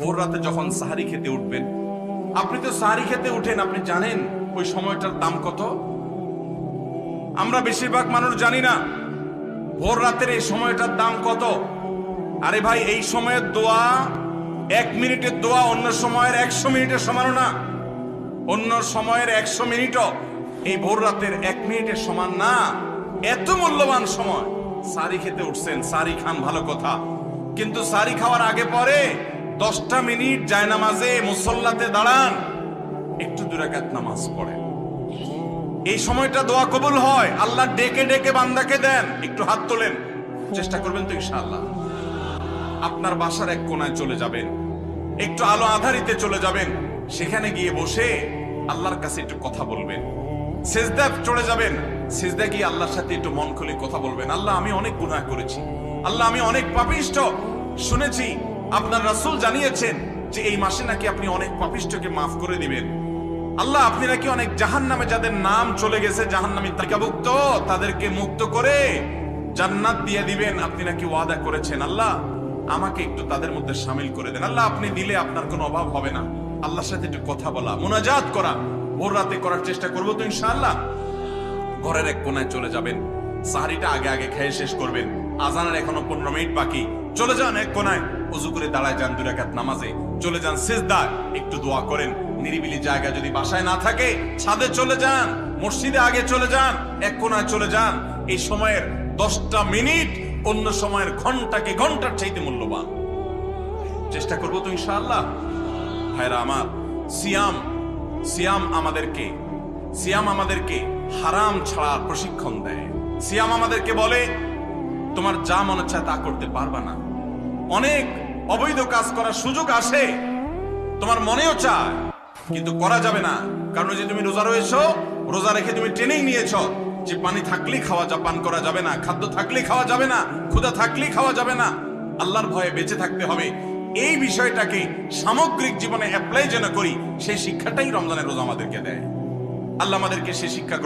ভোর রাতে যখন সাহারি খেতে উঠবেন, আপনি তো সাহারি খেতে উঠেন, আপনি জানেন ওই সময়টার দাম কত? আমরা বেশিরভাগ মানুষ জানি না ভোর রাতের এই সময়টার দাম কত। আরে ভাই, এই সময়ের দোয়া 1 মিনিটের দোয়া অন্য সময়ের 100 মিনিটের সমান না। অন্য সময়ের 100 মিনিটও এই ভোর রাতের 1 মিনিটের সমান না। এত মূল্যবান সময়। সারি খেতে উঠছেন, সারি খান, ভালো কথা, কিন্তু সারি খাওয়ার আগে পরে 10টা মিনিট জায়নামাজে মুসল্লাতে দাঁড়ান, একটু 2 রাকাত নামাজ পড়েন। এই সময়টা দোয়া কবুল হয়। আল্লাহ ডেকে ডেকে বান্দাকে দেন। একটু হাত তোলেন, চেষ্টা করবেন তো ইনশাআল্লাহ। আপনার বাসার এক কোনায় চলে যাবেন, একটু আলো আধারিতে চলে যাবেন, সেখানে গিয়ে বসে আল্লাহর কাছে একটু কথা বলবেন। সিজদা চলে যাবেন, সিজদা গিয়ে আল্লাহর সাথে একটু মন খুলে কথা বলবেন। আল্লাহ, আমি অনেক গুনাহ করেছি, আল্লাহ আমি অনেক পাপিষ্ঠ। শুনেছি আপনার রাসূল জানিয়েছেন যে এই মাসে নাকি আপনি অনেক পাপিষ্ঠকে মাফ করে দিবেন। আল্লাহ, আপনি নাকি অনেক জাহান্নামে যাদের নাম চলে গেছে জাহান্নামী তালিকাভুক্ত, তাদেরকে মুক্ত করে জান্নাত দিয়ে দিবেন, আপনি নাকি ওয়াদা করেছেন। আল্লাহ, আমাকে একটু তাদের মধ্যে শামিল করে দেন। আল্লাহ, আপনি দিলে আপনার কোনো অভাব হবে না। আল্লাহর সাথে একটু কথা বলা, মুনাজাত করা ভোর রাতে করার চেষ্টা করবো তো ইনশাআল্লাহ। ঘরের এক কোনায় চলে যাবেন, সাহারিটা আগে আগে খেয়ে শেষ করবেন, আজানের এখনো 15 মিনিট বাকি। চলে যান এক কোনায়, ওযু করে দাঁড়ায় যান 2 রাকাত নামাজে, চলে যান সিজদা, একটু দোয়া করেন। নিরিবিলি জায়গা যদি বাসায় না থাকে, ছাদে চলে যান, মসজিদে আগে চলে যান, এক কোনায় চলে যান। এই সময়ের 10টা মিনিট অন্য সময়ের ঘন্টাকে ঘন্টার চাইতে মূল্যবান। চেষ্টা করবো তো ইনশাআল্লাহ। ভাইরা আমার, সিয়াম আমাদেরকে হারাম ছাড়ার প্রশিক্ষণ দেয়। সিয়াম আমাদেরকে বলে তোমার যা মনে চায় তা করতে পারবা না। অনেক অবৈধ কাজ করার সুযোগ আসে, তোমার মনেও চায়, কিন্তু করা যাবে না। কারণ যে তুমি রোজা রয়েছো, রোজা রেখে তুমি ট্রেনিং নিয়েছো যে পানি থাকলেই খাওয়া পান করা যাবে না, খাদ্য থাকলেই খাওয়া যাবে না, ক্ষুধা থাকলেই খাওয়া যাবে না, আল্লাহর ভয়ে বেঁচে থাকতে হবে। এই বিষয়টাকে সামগ্রিক জীবনে অ্যাপ্লাই যেন করি, সেই শিক্ষাটাই রমজানের রোজা আমাদেরকে দেয়। আল্লাহ আমাদেরকে সেই শিক্ষা